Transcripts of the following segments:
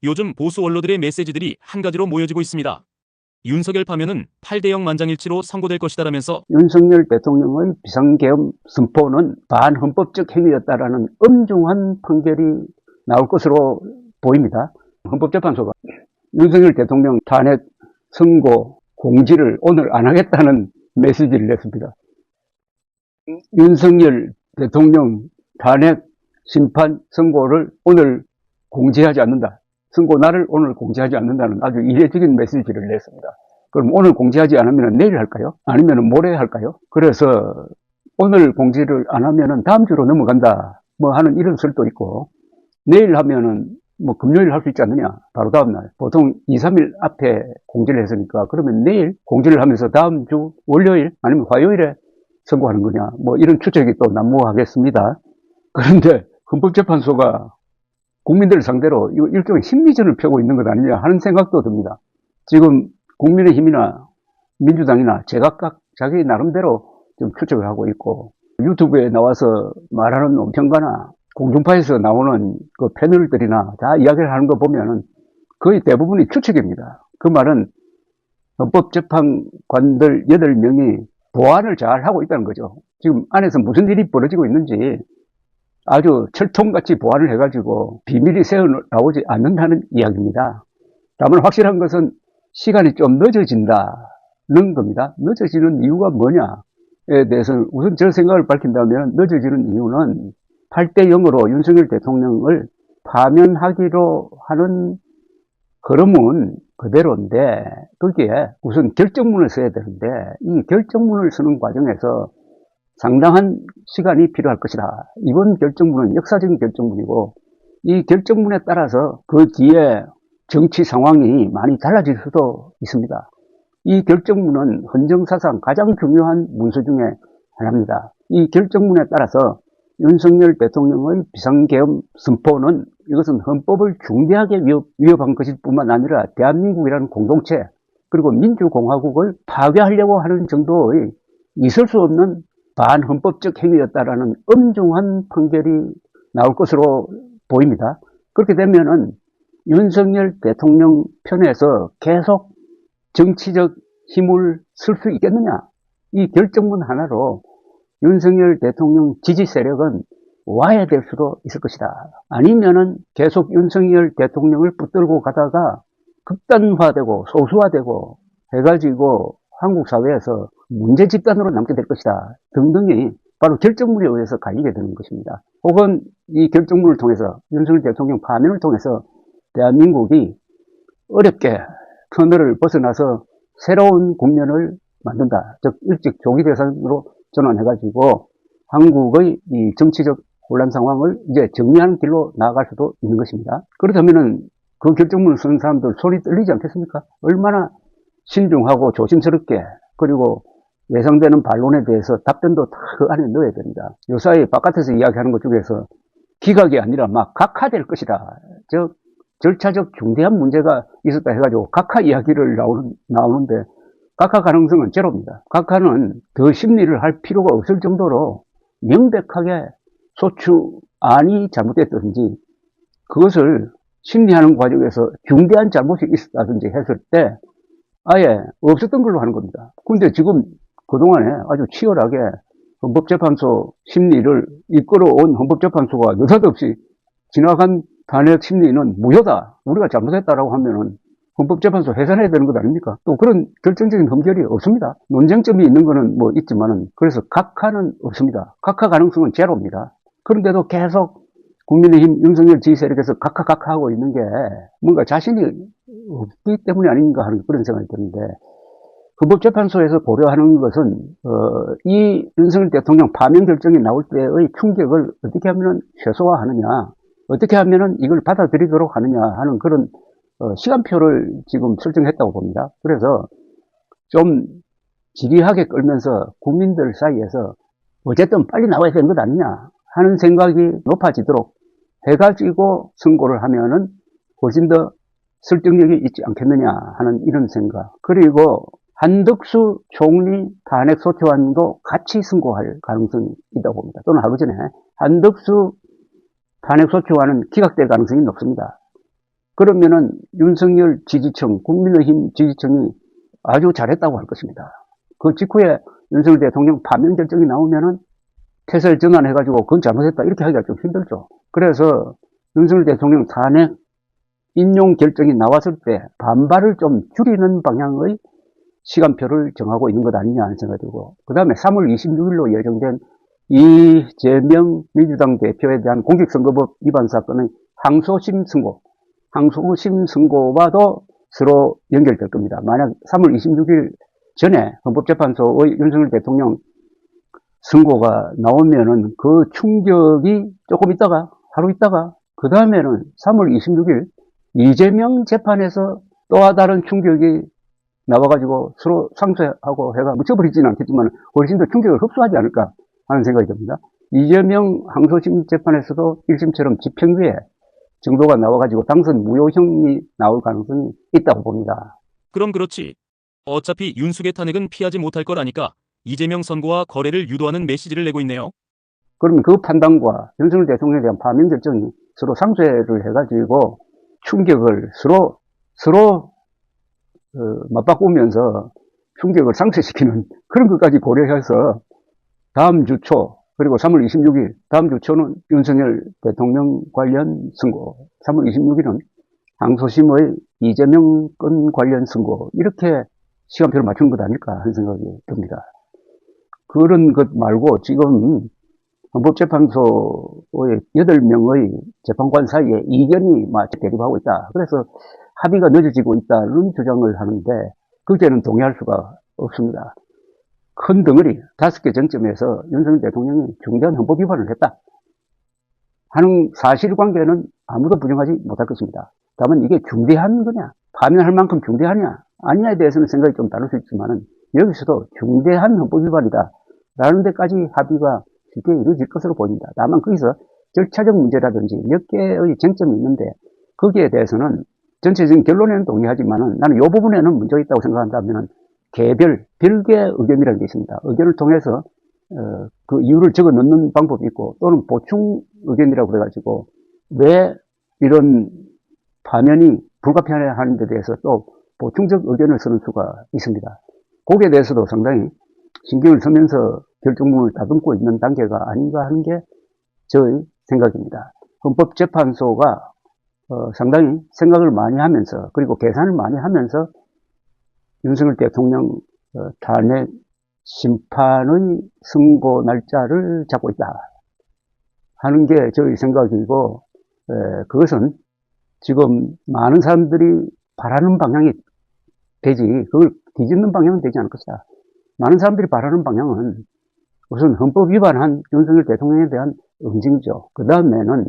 요즘 보수 언론들의 메시지들이 한 가지로 모여지고 있습니다. 윤석열 파면은 8대0 만장일치로 선고될 것이다라면서 윤석열 대통령의 비상계엄 선포는 반헌법적 행위였다라는 엄중한 판결이 나올 것으로 보입니다. 헌법재판소가 윤석열 대통령 탄핵 선고 공지를 오늘 안 하겠다는 메시지를 냈습니다. 윤석열 대통령 탄핵 심판 선고를 오늘 공지하지 않는다. 선고날을 오늘 공지하지 않는다는 아주 이례적인 메시지를 냈습니다. 그럼 오늘 공지하지 않으면 내일 할까요? 아니면 모레 할까요? 그래서 오늘 공지를 안 하면 다음 주로 넘어간다. 뭐 하는 이런 설도 있고, 내일 하면은 뭐 금요일 할 수 있지 않느냐. 바로 다음날. 보통 2, 3일 앞에 공지를 했으니까 그러면 내일 공지를 하면서 다음 주 월요일 아니면 화요일에 선고하는 거냐. 뭐 이런 추측이 또 난무하겠습니다. 그런데 헌법재판소가 국민들을 상대로 일종의 심리전을 펴고 있는 것 아니냐 하는 생각도 듭니다. 지금 국민의힘이나 민주당이나 제각각 자기 나름대로 좀 추측을 하고 있고, 유튜브에 나와서 말하는 논평가나 공중파에서 나오는 그 패널들이나 다 이야기를 하는 거 보면 거의 대부분이 추측입니다. 그 말은 헌법재판관들 8명이 보안을 잘 하고 있다는 거죠. 지금 안에서 무슨 일이 벌어지고 있는지 아주 철통같이 보완을 해가지고 비밀이 새어 나오지 않는다는 이야기입니다. 다만 확실한 것은 시간이 좀 늦어진다는 겁니다. 늦어지는 이유가 뭐냐에 대해서는 우선 저 생각을 밝힌다면, 늦어지는 이유는 8대0으로 윤석열 대통령을 파면하기로 하는 흐름은 그대로인데, 거기에 우선 결정문을 써야 되는데, 이 결정문을 쓰는 과정에서 상당한 시간이 필요할 것이다. 이번 결정문은 역사적인 결정문이고, 이 결정문에 따라서 그 뒤에 정치 상황이 많이 달라질 수도 있습니다. 이 결정문은 헌정사상 가장 중요한 문서 중에 하나입니다. 이 결정문에 따라서 윤석열 대통령의 비상계엄 선포는, 이것은 헌법을 중대하게 위협한 것일 뿐만 아니라 대한민국이라는 공동체, 그리고 민주공화국을 파괴하려고 하는 정도의 있을 수 없는 반헌법적 행위였다라는 엄중한 판결이 나올 것으로 보입니다. 그렇게 되면은 윤석열 대통령 편에서 계속 정치적 힘을 쓸 수 있겠느냐? 이 결정문 하나로 윤석열 대통령 지지 세력은 와해될 수도 있을 것이다. 아니면은 계속 윤석열 대통령을 붙들고 가다가 극단화되고 소수화되고 해가지고 한국 사회에서 문제 집단으로 남게 될 것이다 등등이 바로 결정문에 의해서 갈리게 되는 것입니다. 혹은 이 결정문을 통해서 윤석열 대통령 파면을 통해서 대한민국이 어렵게 터널을 벗어나서 새로운 국면을 만든다. 즉 일찍 조기 대선으로 전환해가지고 한국의 이 정치적 혼란 상황을 이제 정리하는 길로 나아갈 수도 있는 것입니다. 그렇다면은 그 결정문을 쓰는 사람들 손이 떨리지 않겠습니까? 얼마나 신중하고 조심스럽게, 그리고 예상되는 반론에 대해서 답변도 다 그 안에 넣어야 됩니다. 요사이 바깥에서 이야기하는 것 중에서 기각이 아니라 막 각하될 것이다. 즉 절차적 중대한 문제가 있었다 해가지고 각하 이야기를 나오는데, 각하 가능성은 제로입니다. 각하는 더 심리를 할 필요가 없을 정도로 명백하게 소추안이 잘못됐든지, 그것을 심리하는 과정에서 중대한 잘못이 있었다든지 했을 때 아예 없었던 걸로 하는 겁니다. 근데 지금 그동안에 아주 치열하게 헌법재판소 심리를 이끌어온 헌법재판소가 느닷없이 지나간 탄핵 심리는 무효다, 우리가 잘못했다라고 하면은 헌법재판소 해산해야 되는 것 아닙니까? 또 그런 결정적인 흠결이 없습니다. 논쟁점이 있는 거는 뭐 있지만은, 그래서 각하는 없습니다. 각하 가능성은 제로입니다. 그런데도 계속 국민의힘 윤석열 지지 세력에서 각하 하고 있는 게 뭔가 자신이 없기 때문이 아닌가 하는 그런 생각이 드는데, 헌법재판소에서 고려하는 것은 이 윤석열 대통령 파면 결정이 나올 때의 충격을 어떻게 하면 최소화하느냐, 어떻게 하면 이걸 받아들이도록 하느냐 하는 그런 시간표를 지금 설정했다고 봅니다. 그래서 좀 지리하게 끌면서 국민들 사이에서 어쨌든 빨리 나와야 되는 것 아니냐 하는 생각이 높아지도록 해가지고 선고를 하면은 훨씬 더 설득력이 있지 않겠느냐 하는 이런 생각. 그리고 한덕수 총리 탄핵 소추안도 같이 선고할 가능성이 있다고 봅니다. 또는 하루 전에 한덕수 탄핵 소추안은 기각될 가능성이 높습니다. 그러면은 윤석열 지지층, 국민의힘 지지층이 아주 잘했다고 할 것입니다. 그 직후에 윤석열 대통령 파면 결정이 나오면은 태세를 전환해가지고 그건 잘못했다 이렇게 하기가 좀 힘들죠. 그래서 윤석열 대통령 탄핵 인용 결정이 나왔을 때 반발을 좀 줄이는 방향의 시간표를 정하고 있는 것 아니냐 하는 생각이 들고, 그 다음에 3월 26일로 예정된 이재명 민주당 대표에 대한 공직선거법 위반 사건의 항소심 선고와도 서로 연결될 겁니다. 만약 3월 26일 전에 헌법재판소의 윤석열 대통령 선고가 나오면은 그 충격이 조금 있다가, 하루 있다가, 그 다음에는 3월 26일 이재명 재판에서 또 다른 충격이 나와가지고 서로 상쇄하고 해가 묻혀버리지는 않겠지만 훨씬 더 충격을 흡수하지 않을까 하는 생각이 듭니다. 이재명 항소심 재판에서도 1심처럼 집행유예 정도가 나와가지고 당선 무효형이 나올 가능성이 있다고 봅니다. 그럼 그렇지. 어차피 윤숙의 탄핵은 피하지 못할 거라니까 이재명 선고와 거래를 유도하는 메시지를 내고 있네요. 그러면 그 판단과 윤석열 대통령에 대한 파면 결정이 서로 상쇄를 해가지고 충격을 서로 맞바꾸면서 충격을 상쇄시키는 그런 것까지 고려해서 다음 주 초, 그리고 3월 26일, 다음 주 초는 윤석열 대통령 관련 선고, 3월 26일은 항소심의 이재명 건 관련 선고, 이렇게 시간표를 맞추는 것 아닐까 하는 생각이 듭니다. 그런 것 말고 지금 헌법재판소의 8명의 재판관 사이에 이견이 대립하고 있다. 그래서 합의가 늦어지고 있다는 주장을 하는데 그제는 동의할 수가 없습니다. 큰 덩어리 5개 쟁점에서 윤석열 대통령이 중대한 헌법 위반을 했다 하는 사실관계는 아무도 부정하지 못할 것입니다. 다만 이게 중대한 거냐, 파면할 만큼 중대하냐 아니냐에 대해서는 생각이 좀 다를 수 있지만 여기서도 중대한 헌법 위반이다 라는 데까지 합의가 쉽게 이루어질 것으로 보입니다. 다만 거기서 절차적 문제라든지 몇 개의 쟁점이 있는데 거기에 대해서는 전체적인 결론에는 동의하지만 나는 이 부분에는 문제가 있다고 생각한다면 별개의 의견이라는 게 있습니다. 의견을 통해서 그 이유를 적어 넣는 방법이 있고 또는 보충 의견이라고 그래가지고 왜 이런 파면이 불가피하는 데 대해서 또 보충적 의견을 쓰는 수가 있습니다. 거기에 대해서도 상당히 신경을 쓰면서 결정문을 다듬고 있는 단계가 아닌가 하는 게 저의 생각입니다. 헌법재판소가 상당히 생각을 많이 하면서 그리고 계산을 많이 하면서 윤석열 대통령 탄핵 심판의 선고 날짜를 잡고 있다 하는 게 저의 생각이고, 그것은 지금 많은 사람들이 바라는 방향이 되지 그걸 뒤집는 방향은 되지 않을 것이다. 많은 사람들이 바라는 방향은 우선 헌법 위반한 윤석열 대통령에 대한 응징이죠. 그 다음에는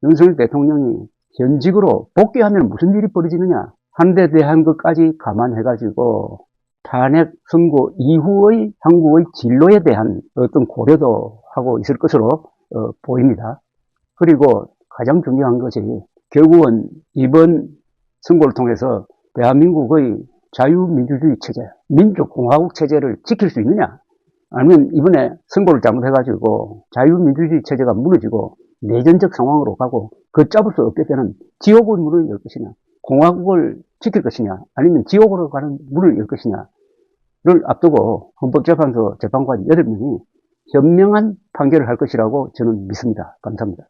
윤석열 대통령이 현직으로 복귀하면 무슨 일이 벌어지느냐 하는 데 대한 것까지 감안해가지고 탄핵 선고 이후의 한국의 진로에 대한 어떤 고려도 하고 있을 것으로 보입니다. 그리고 가장 중요한 것이 결국은 이번 선고를 통해서 대한민국의 자유민주주의 체제, 민주공화국 체제를 지킬 수 있느냐, 아니면 이번에 선고를 잘못해가지고 자유민주주의 체제가 무너지고 내전적 상황으로 가고 걷잡을 수 없게 되는 지옥의 문을 열 것이냐, 공화국을 지킬 것이냐, 아니면 지옥으로 가는 문을 열 것이냐를 앞두고 헌법재판소 재판관 8명이 현명한 판결을 할 것이라고 저는 믿습니다. 감사합니다.